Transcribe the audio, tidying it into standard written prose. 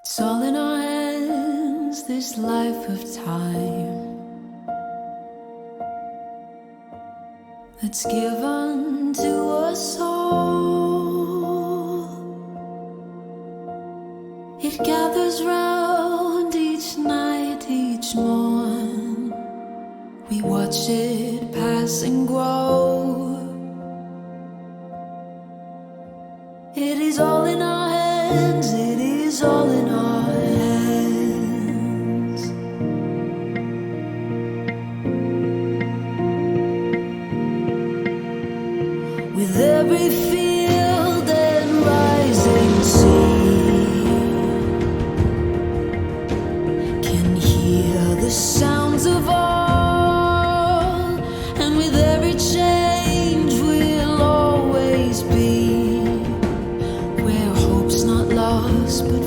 It's all in our hands, this life of time that's given to us all. It gathers round each night, each morn. We watch it pass and grow. It is all in our hands, it is all in our hands. With every field and rising sea, can hear the sounds of all, and with every change we'll always be where hope's not lost but